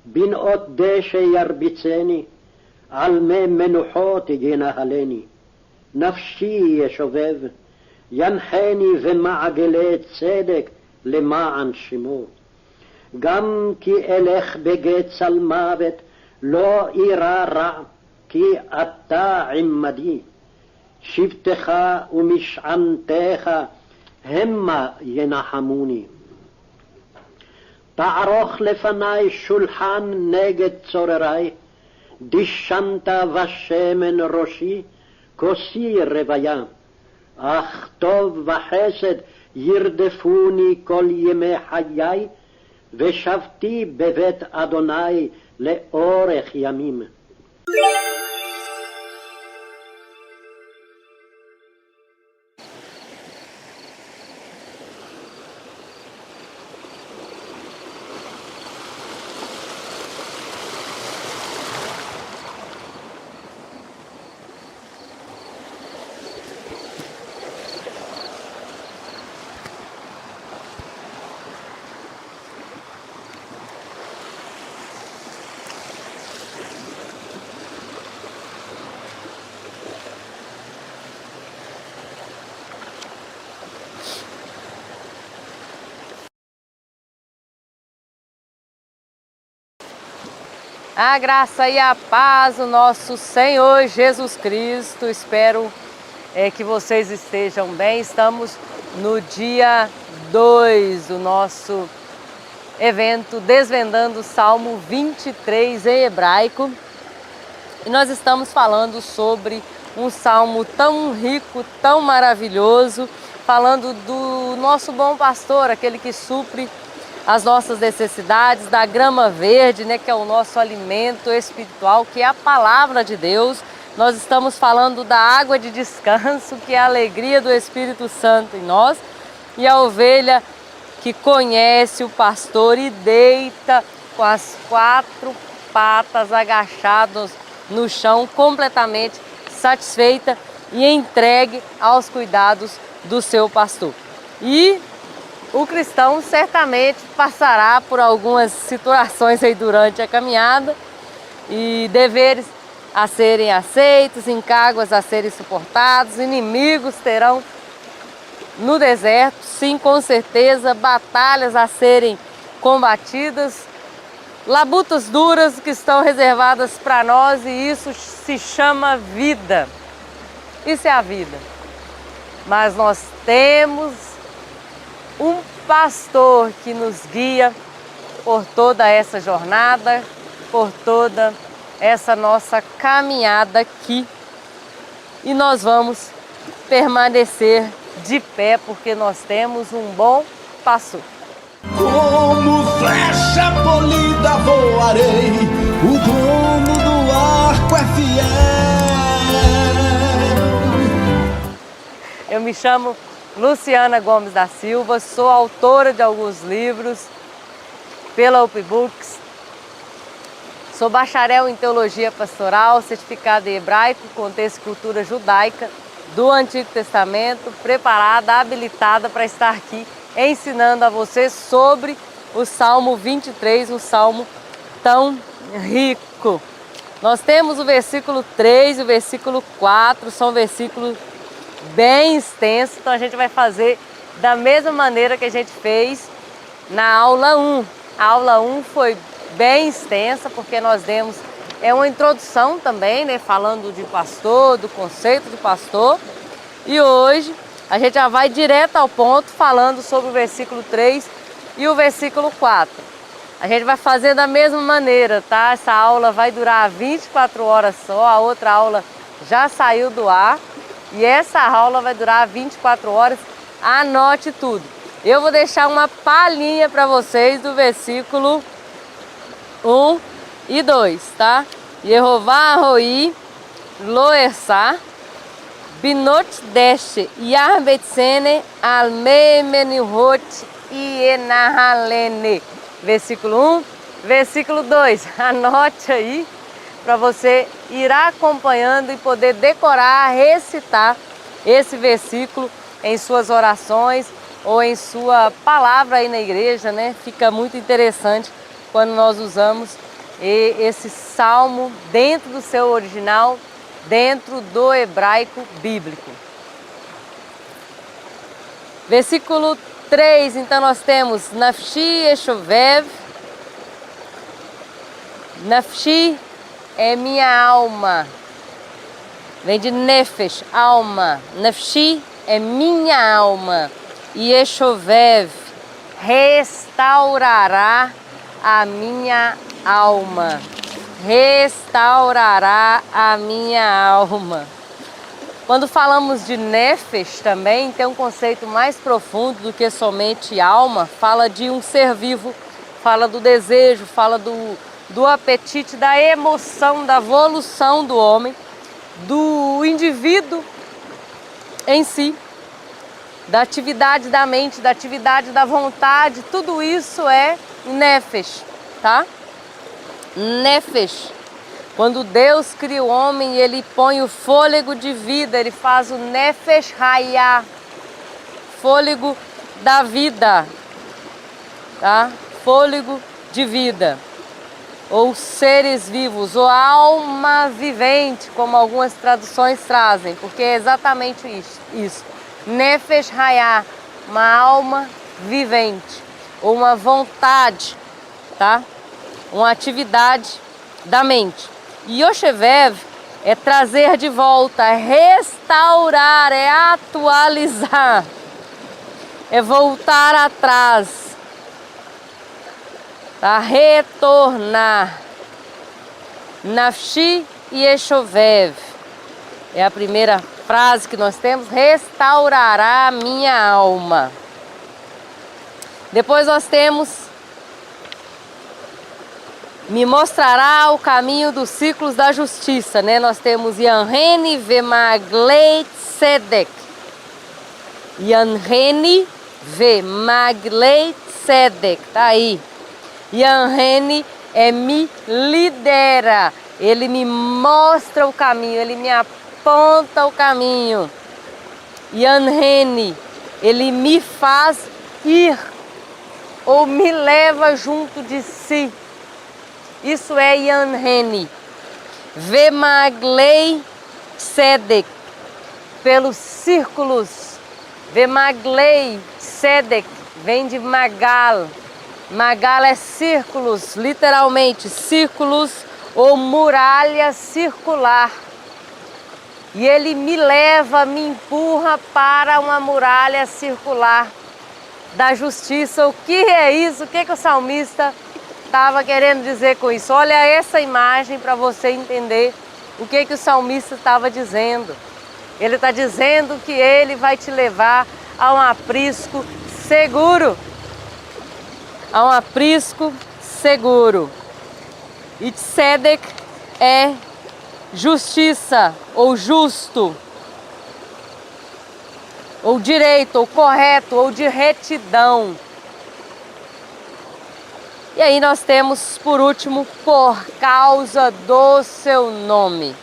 בנאות דשא ירביצני, על מי מנוחות ינהלני. נפשי ישובב, ינחני במעגלי צדק למען שמו. גם כי אלך בגיא צל מוות, לא אירא רע, כי אתה עמדי. שבטך ומשענתך המה ינחמוני. תערוך לפני שולחן נגד צוררי, דשנת ושמן ראשי, כוסי רוויה. אך טוב וחסד ירדפוני כל ימי חיי, ושבתי בבית אדוני לאורך ימים. A graça e a paz do nosso Senhor Jesus Cristo. Espero que vocês estejam bem. Estamos no dia 2 do nosso evento Desvendando o Salmo 23 em hebraico. E nós estamos falando sobre um salmo tão rico, tão maravilhoso, falando do nosso bom pastor, aquele que supre as nossas necessidades, da grama verde, né, que é o nosso alimento espiritual, que é a palavra de Deus. Nós estamos falando da água de descanso, que é a alegria do Espírito Santo em nós, e a ovelha que conhece o pastor e deita com as 4 patas agachadas no chão, completamente satisfeita e entregue aos cuidados do seu pastor. E o cristão certamente passará por algumas situações aí durante a caminhada, e deveres a serem aceitos, encargos a serem suportados, inimigos terão no deserto, sim, com certeza, batalhas a serem combatidas, labutas duras que estão reservadas para nós, e isso se chama vida. Isso é a vida. Mas nós temos um pastor que nos guia por toda essa jornada, por toda essa nossa caminhada aqui. E nós vamos permanecer de pé, porque nós temos um bom pastor. Como flecha polida voarei, o dono do arco é fiel. Eu me chamo Luciana Gomes da Silva, sou autora de alguns livros pela UP Books, sou bacharel em Teologia Pastoral, certificada em Hebraico, Contexto e Cultura Judaica do Antigo Testamento, preparada, habilitada para estar aqui ensinando a vocês sobre o Salmo 23, um salmo tão rico. Nós temos o versículo 3 e o versículo 4, são versículos bem extenso, então a gente vai fazer da mesma maneira que a gente fez na aula 1. A aula 1 foi bem extensa, porque nós demos uma introdução também, né, falando de pastor, do conceito de pastor. E hoje a gente já vai direto ao ponto, falando sobre o versículo 3 e o versículo 4. A gente vai fazer da mesma maneira, tá? Essa aula vai durar 24 horas só, a outra aula já saiu do ar. E essa aula vai durar 24 horas, anote tudo. Eu vou deixar uma palhinha para vocês do versículo 1 e 2, tá? Yehová Roi, Loessá, Binot Deshe, Yarbetsene, Alme Menihot e Enahalene. Versículo 1, versículo 2. Anote aí para você ir acompanhando e poder decorar, recitar esse versículo em suas orações ou em sua palavra aí na igreja, né? Fica muito interessante quando nós usamos esse salmo dentro do seu original, dentro do hebraico bíblico. Versículo 3, então nós temos Nafshi Eshovev. Nafshi é minha alma. Vem de Nefesh, alma. Nafshi é minha alma. E Eshovev restaurará a minha alma. Restaurará a minha alma. Quando falamos de Nefesh também, tem um conceito mais profundo do que somente alma. Fala de um ser vivo, fala do desejo, fala do apetite, da emoção, da evolução do homem, do indivíduo em si, da atividade da mente, da atividade da vontade. Tudo isso é Nefesh, tá? Nefesh. Quando Deus cria o homem, Ele põe o fôlego de vida, Ele faz o Nefesh Hayah, fôlego da vida, tá? Fôlego de vida, ou seres vivos, ou alma vivente, como algumas traduções trazem, porque é exatamente isso. Nefesh Hayah, uma alma vivente, ou uma vontade, tá? Uma atividade da mente. Yoshevev é trazer de volta, é restaurar, é atualizar, é voltar atrás, tá? Retornar. Nafshi Yeshovev é a primeira frase que nós temos, restaurará a minha alma. Depois nós temos me mostrará o caminho dos ciclos da justiça, né? Nós temos Yanheni Vemaglei Tzedek. Yanheni Vemaglei Tzedek, tá aí. Yanheni é me lidera, ele me mostra o caminho, ele me aponta o caminho. Yanheni, ele me faz ir, ou me leva junto de si. Isso é Yanheni. Vemaglei Tzedek, pelos círculos. Vemaglei Tzedek vem de Magal. Magal é círculos, literalmente, círculos ou muralha circular. E ele me leva, me empurra para uma muralha circular da justiça. O que é isso? O que o salmista estava querendo dizer com isso? Olha essa imagem para você entender o que o salmista estava dizendo. Ele está dizendo que ele vai te levar a um aprisco seguro. A um aprisco seguro. E Tzedek é justiça, ou justo, ou direito, ou correto, ou de retidão. E aí nós temos, por último, por causa do seu nome.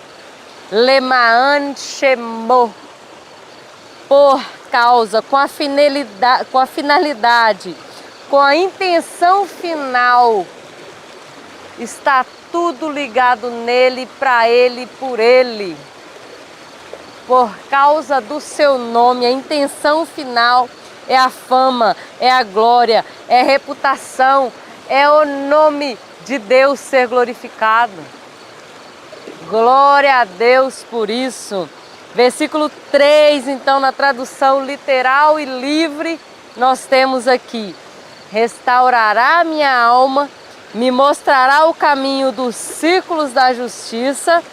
Lemaan Shemo. Por causa, com a finalidade, com a intenção final. Está tudo ligado nele, para ele, por ele. Por causa do seu nome, a intenção final é a fama, é a glória, é a reputação, é o nome de Deus ser glorificado. Glória a Deus por isso. Versículo 3, então, na tradução literal e livre, nós temos aqui: restaurará minha alma, me mostrará o caminho dos círculos da justiça,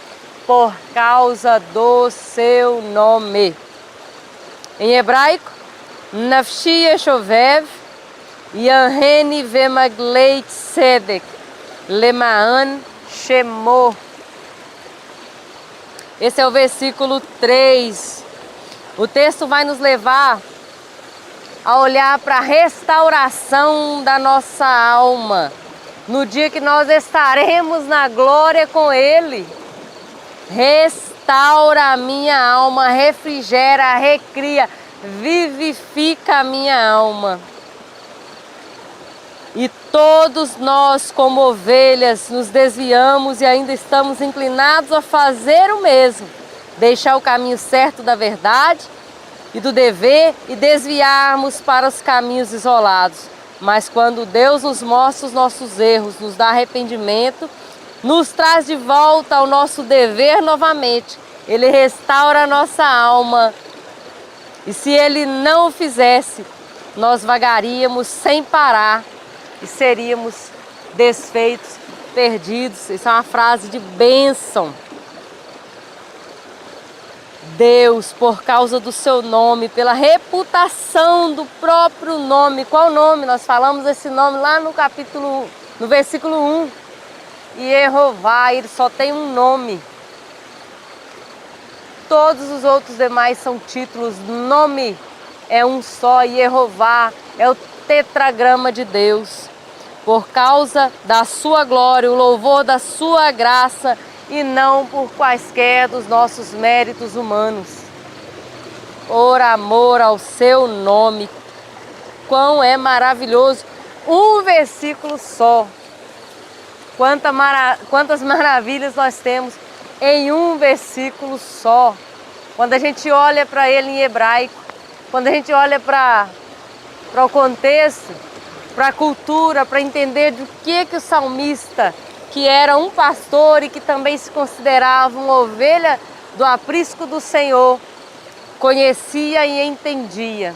por causa do seu nome. Em hebraico, Nafshi Yeshovev, Yanheni Vemaglei Tzedek, Lemaan Shemo. Esse é o versículo 3. O texto vai nos levar a olhar para a restauração da nossa alma, no dia que nós estaremos na glória com Ele. Restaura a minha alma, refrigera, recria, vivifica a minha alma. E todos nós, como ovelhas, nos desviamos e ainda estamos inclinados a fazer o mesmo. Deixar o caminho certo da verdade e do dever e desviarmos para os caminhos isolados. Mas quando Deus nos mostra os nossos erros, nos dá arrependimento, nos traz de volta ao nosso dever novamente. Ele restaura a nossa alma. E se Ele não o fizesse, nós vagaríamos sem parar e seríamos desfeitos, perdidos. Isso é uma frase de bênção. Deus, por causa do seu nome, pela reputação do próprio nome. Qual nome? Nós falamos esse nome lá no versículo 1. E Jeová, ele só tem um nome. Todos os outros demais são títulos. Nome é um só. E Jeová é o tetragrama de Deus. Por causa da sua glória, o louvor da sua graça, e não por quaisquer dos nossos méritos humanos. Por amor ao seu nome. Quão é maravilhoso. Um versículo só. Quantas maravilhas nós temos em um versículo só. Quando a gente olha para ele em hebraico, quando a gente olha para o contexto, para a cultura, para entender do que o salmista, que era um pastor e que também se considerava uma ovelha do aprisco do Senhor, conhecia e entendia.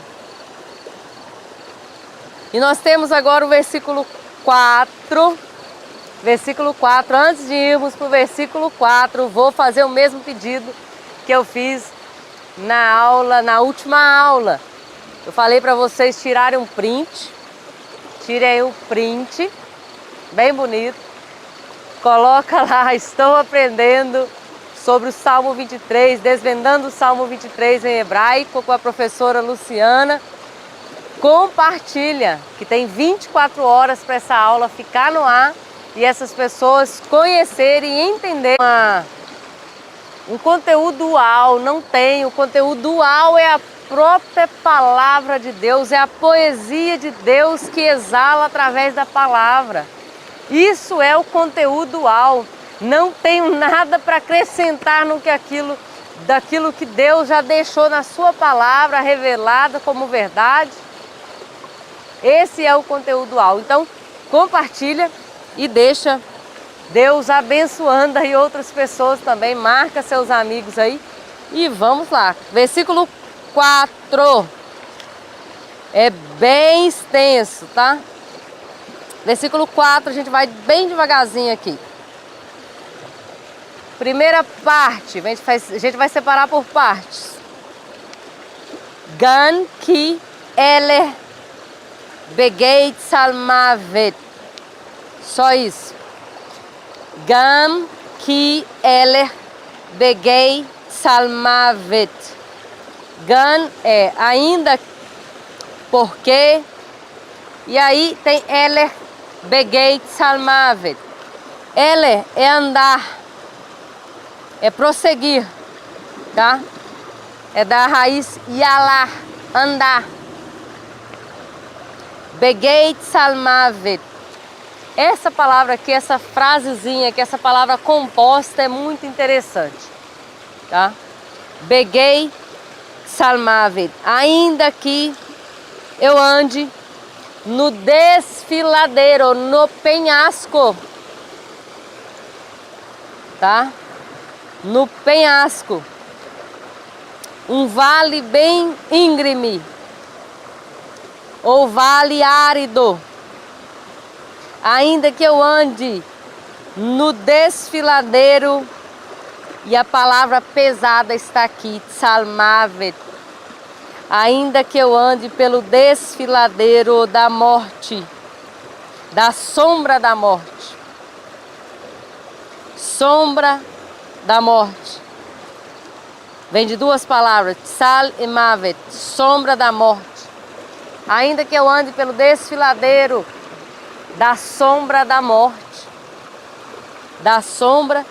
E nós temos agora o versículo 4. Versículo 4. Antes de irmos para o versículo 4, vou fazer o mesmo pedido que eu fiz na última aula. Eu falei para vocês tirarem um print. Tirem um print, bem bonito. Coloca lá, estou aprendendo sobre o Salmo 23, desvendando o Salmo 23 em hebraico com a professora Luciana. Compartilha, que tem 24 horas para essa aula ficar no ar e essas pessoas conhecerem e entenderem um conteúdo dual. Não tem, o conteúdo dual é a própria palavra de Deus, é a poesia de Deus que exala através da palavra. Isso é o conteúdo dual. Não tenho nada para acrescentar daquilo que Deus já deixou na sua palavra revelada como verdade. Esse é o conteúdo dual. Então, compartilha e deixa Deus abençoando aí outras pessoas também. Marca seus amigos aí e vamos lá. Versículo 4. É bem extenso, tá? Versículo 4, a gente vai bem devagarzinho aqui. Primeira parte, a gente vai separar por partes. Gan ki ele begeit salmavet. Só isso. Gan ki ele begeit salmavet. Gan é ainda, porque, e aí tem ele begeit salmavet. Ele é andar, é prosseguir, tá? É da raiz yalah, andar. Begeit salmavet. Essa palavra aqui, essa frasezinha aqui, essa palavra composta é muito interessante, tá? Begei salmavet. Ainda que eu ande no desfiladeiro, no penhasco, tá? No penhasco, um vale bem íngreme, ou vale árido, ainda que eu ande no desfiladeiro, e a palavra pesada está aqui, salmavet, ainda que eu ande pelo desfiladeiro da morte, da sombra da morte, sombra da morte, vem de duas palavras, sal e mavet, sombra da morte, ainda que eu ande pelo desfiladeiro da sombra da morte, da sombra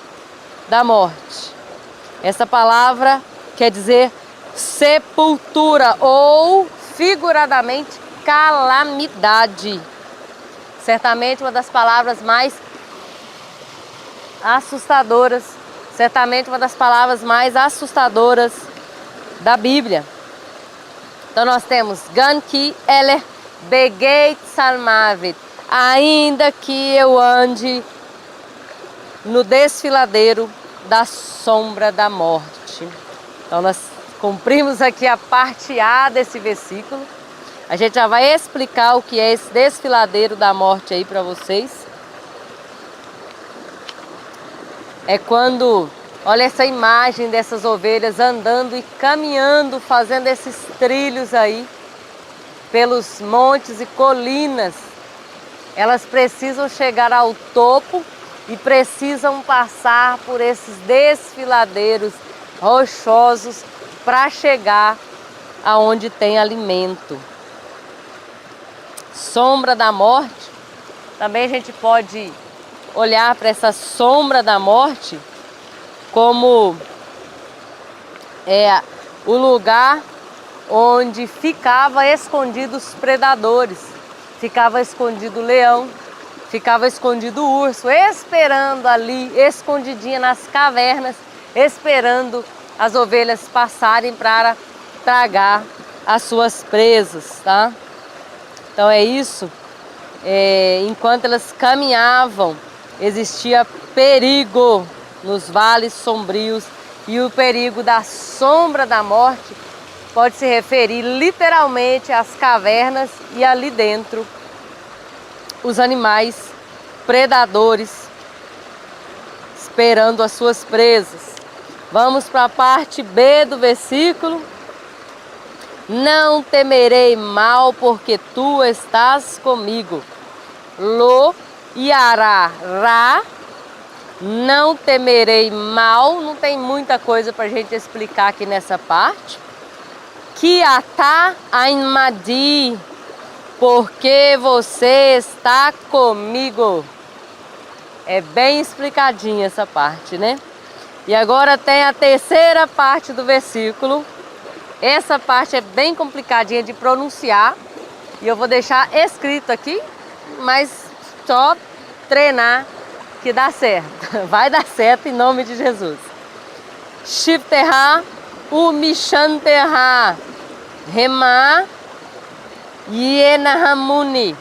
da morte. Essa palavra quer dizer sepultura ou, figuradamente, calamidade. certamente uma das palavras mais assustadoras, certamente uma das palavras mais assustadoras da Bíblia. Então nós temos Gan ki ele begeit salmavet, ainda que eu ande no desfiladeiro da sombra da morte. Então nós cumprimos aqui a parte A desse versículo. A gente já vai explicar o que é esse desfiladeiro da morte aí para vocês. É quando, olha essa imagem dessas ovelhas andando e caminhando, fazendo esses trilhos aí pelos montes e colinas. Elas precisam chegar ao topo e precisam passar por esses desfiladeiros rochosos para chegar aonde tem alimento. Sombra da morte, também a gente pode olhar para essa sombra da morte como o lugar onde ficava escondido os predadores, ficava escondido o leão, ficava escondido o urso, esperando ali, escondidinha nas cavernas, esperando as ovelhas passarem para tragar as suas presas, tá? Então é isso, enquanto elas caminhavam, existia perigo nos vales sombrios, e o perigo da sombra da morte pode se referir literalmente às cavernas e ali dentro os animais predadores esperando as suas presas. Vamos para a parte B do versículo. Não temerei mal, porque tu estás comigo. Lo yará ra. Não temerei mal. Não tem muita coisa para a gente explicar aqui nessa parte. Ki atá aimadi, porque você está comigo. É bem explicadinha essa parte, né? E agora tem a terceira parte do versículo. Essa parte é bem complicadinha de pronunciar e eu vou deixar escrito aqui, mas só treinar que dá certo. Vai dar certo em nome de Jesus. Shifterra, Umishanterra, Rema, Yenahamuni.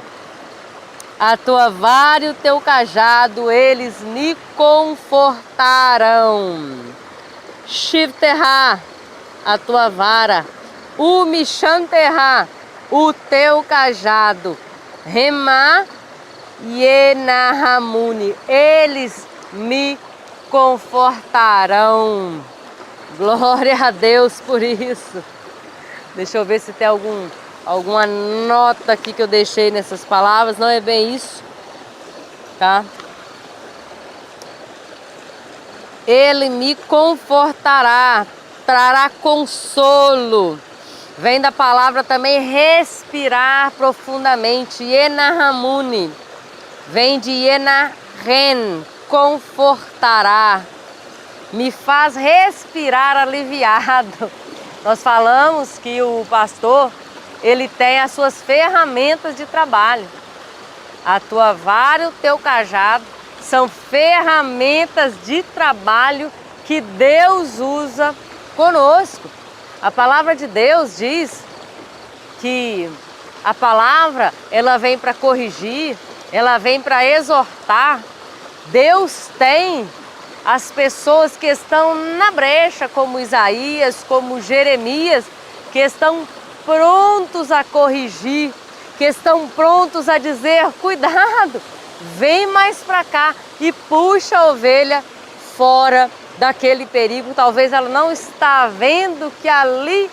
A tua vara e o teu cajado, eles me confortarão. Shifterra, a tua vara, o Mishanterra, o teu cajado, Rema Yenahamuni, eles me confortarão. Glória a Deus por isso. Deixa eu ver se tem alguma nota aqui que eu deixei nessas palavras. Não é bem isso, tá? Ele me confortará, trará consolo. Vem da palavra também respirar profundamente. Yenahamuni. Vem de Yenaren, confortará. Me faz respirar aliviado. Nós falamos que o pastor, ele tem as suas ferramentas de trabalho. A tua vara e o teu cajado são ferramentas de trabalho que Deus usa conosco. A palavra de Deus diz que a palavra, ela vem para corrigir, ela vem para exortar. Deus tem as pessoas que estão na brecha, como Isaías, como Jeremias, que estão prontos a corrigir, que estão prontos a dizer, cuidado, vem mais para cá e puxa a ovelha fora daquele perigo. Talvez ela não está vendo que ali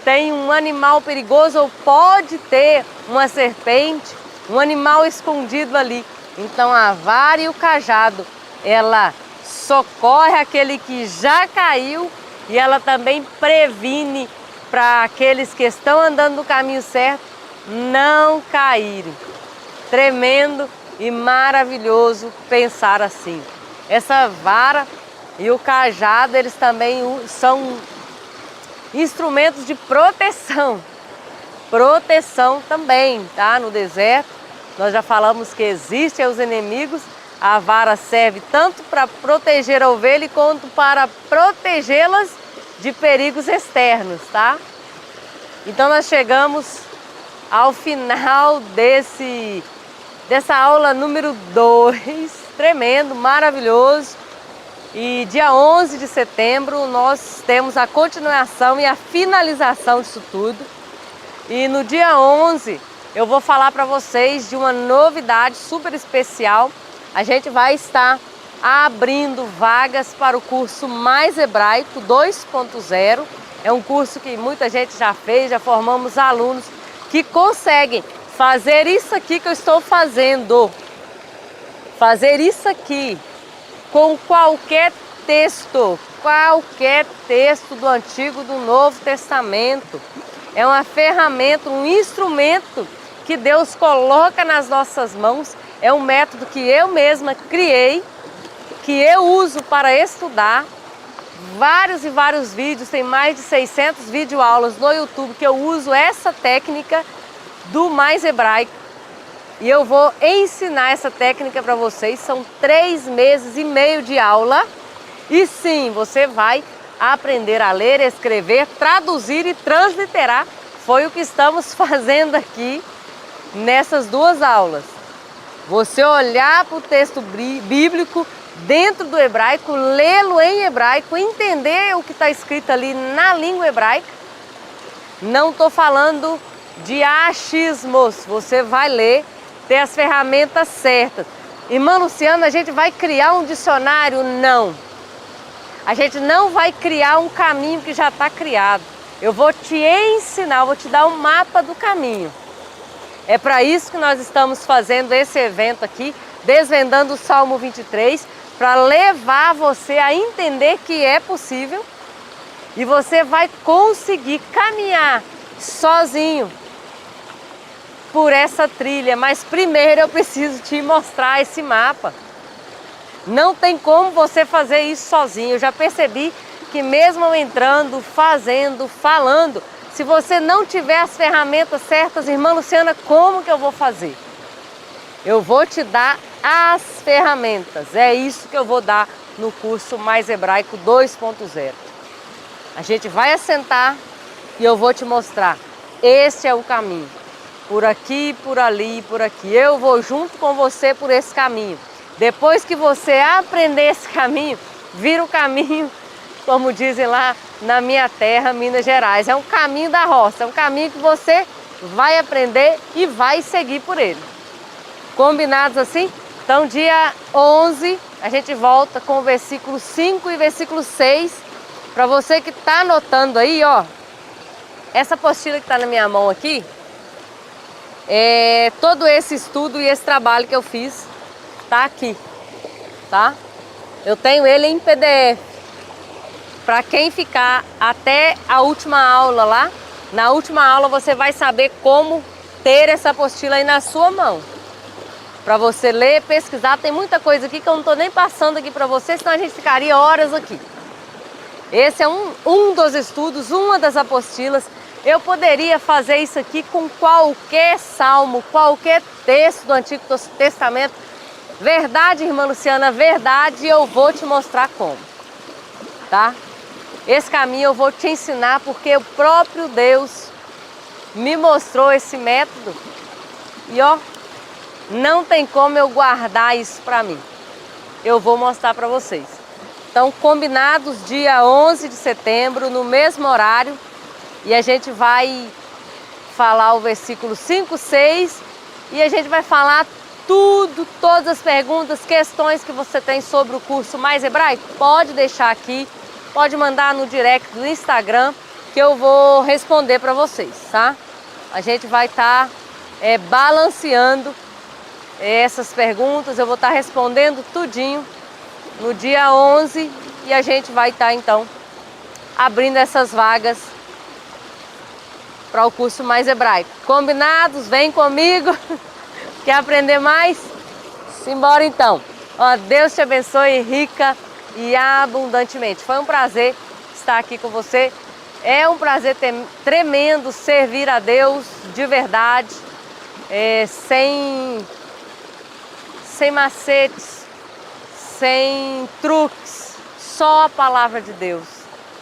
tem um animal perigoso, ou pode ter uma serpente, um animal escondido ali. Então a vara e o cajado, ela socorre aquele que já caiu e ela também previne para aqueles que estão andando no caminho certo não caírem. Tremendo e maravilhoso pensar assim. Essa vara e o cajado, eles também são instrumentos de proteção. Proteção também, tá? No deserto, Nós já falamos que existem os inimigos, a vara serve tanto para proteger a ovelha quanto para protegê-las de perigos externos, tá? Então nós chegamos ao final dessa aula número 2, tremendo, maravilhoso. E dia 11 de setembro nós temos a continuação e a finalização disso tudo. E no dia 11 eu vou falar para vocês de uma novidade super especial. A gente vai estar abrindo vagas para o curso Mais Hebraico 2.0. É um curso que muita gente já fez, já formamos alunos que conseguem fazer isso aqui que eu estou fazendo. Fazer isso aqui com qualquer texto do Antigo e do Novo Testamento. É uma ferramenta, um instrumento que Deus coloca nas nossas mãos. É um método que eu mesma criei, que eu uso para estudar. Vários e vários vídeos, tem mais de 600 videoaulas no YouTube que eu uso essa técnica do Mais Hebraico. E eu vou ensinar essa técnica para vocês. São 3 meses e meio de aula. E sim, você vai aprender a ler, escrever, traduzir e transliterar. Foi o que estamos fazendo aqui nessas 2 aulas. Você olhar para o texto bíblico dentro do hebraico, lê-lo em hebraico, entender o que está escrito ali na língua hebraica. Não estou falando de achismos. Você vai ler, ter as ferramentas certas. Irmã Luciana, a gente vai criar um dicionário? Não. A gente não vai criar um caminho que já está criado. Eu vou te ensinar, eu vou te dar um mapa do caminho. É para isso que nós estamos fazendo esse evento aqui, desvendando o Salmo 23, para levar você a entender que é possível e você vai conseguir caminhar sozinho por essa trilha. Mas primeiro eu preciso te mostrar esse mapa. Não tem como você fazer isso sozinho. Eu já percebi que mesmo eu entrando, fazendo, falando, se você não tiver as ferramentas certas, irmã Luciana, como que eu vou fazer? Eu vou te dar as ferramentas. É isso que eu vou dar no curso Mais Hebraico 2.0. A gente vai assentar e eu vou te mostrar. Esse é o caminho. Por aqui, por ali, por aqui. Eu vou junto com você por esse caminho. Depois que você aprender esse caminho, vira o caminho, como dizem lá na minha terra, Minas Gerais. É um caminho da roça, é um caminho que você vai aprender e vai seguir por ele. Combinados assim? Então dia 11 a gente volta com o versículo 5 e versículo 6. Para você que está anotando aí, ó, essa apostila que está na minha mão aqui, todo esse estudo e esse trabalho que eu fiz tá aqui, tá? Eu tenho ele em PDF. Para quem ficar até a última aula lá, na última aula você vai saber como ter essa apostila aí na sua mão. Para você ler, pesquisar, tem muita coisa aqui que eu não estou nem passando aqui para você, senão a gente ficaria horas aqui. Esse é um dos estudos, uma das apostilas. Eu poderia fazer isso aqui com qualquer salmo, qualquer texto do Antigo Testamento. Verdade, irmã Luciana, verdade, eu vou te mostrar como, tá? Esse caminho eu vou te ensinar porque o próprio Deus me mostrou esse método e ó, não tem como eu guardar isso para mim. Eu vou mostrar para vocês. Então, combinados dia 11 de setembro, no mesmo horário, e a gente vai falar o versículo 5, 6 e a gente vai falar tudo, todas as perguntas, questões que você tem sobre o curso Mais Hebraico, pode deixar aqui, pode mandar no direct do Instagram que eu vou responder para vocês, tá? A gente vai estar balanceando essas perguntas, eu vou estar respondendo tudinho no dia 11 e a gente vai estar então abrindo essas vagas para o curso Mais Hebraico. Combinados? Vem comigo! Quer aprender mais? Simbora então! Ó, Deus te abençoe rica e abundantemente. Foi um prazer estar aqui com você. É um prazer tremendo servir a Deus de verdade. sem macetes, sem truques, só a palavra de Deus,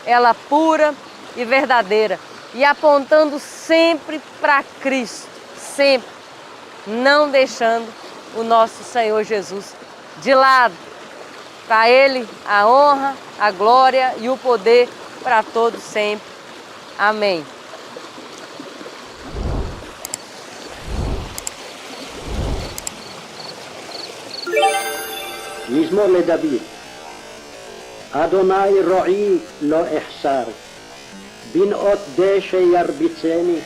ela pura e verdadeira, e apontando sempre para Cristo, sempre, não deixando o nosso Senhor Jesus de lado. Para Ele a honra, a glória e o poder para todos sempre. Amém. מזמור לדוד. אדוני רועי לא אחסר, בנאות דשא ירביצני,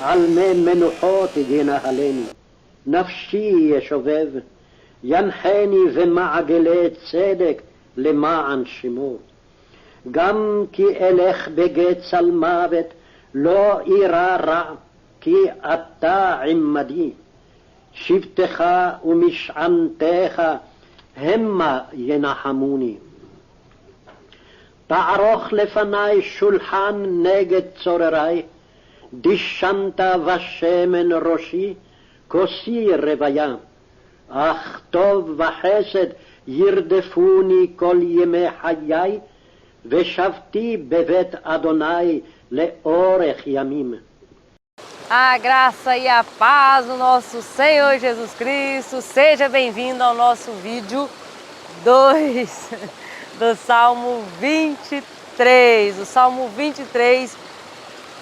על מי מנוחות ינהלני. נפשי ישובב, ינחני במעגלי צדק למען שמו. גם כי אלך בגץ על מוות, לא אירא רע, כי אתה עמדי. שבטך ומשענתך המה ינחמוני. תערוך לפני שולחן נגד צוררי, דשנת ושמן ראשי, כוסי רוויה. אך טוב וחסד ירדפוני כל ימי חיי, ושבתי בבית אדוני לאורך ימים. A graça e a paz do nosso Senhor Jesus Cristo. Seja bem-vindo ao nosso vídeo 2 do Salmo 23. O Salmo 23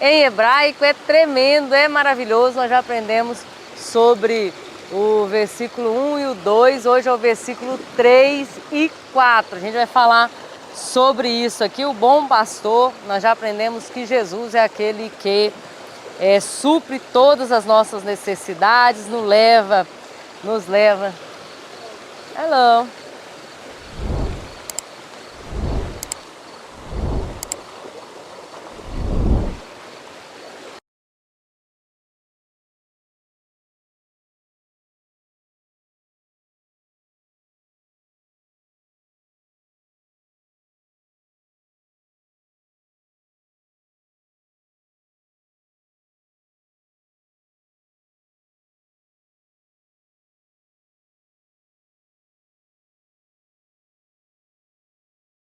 em hebraico é tremendo, é maravilhoso. Nós já aprendemos sobre o versículo 1 e o 2. Hoje é o versículo 3 e 4. A gente vai falar sobre isso aqui. O bom pastor, nós já aprendemos que Jesus é aquele que supre todas as nossas necessidades, nos leva. Hello.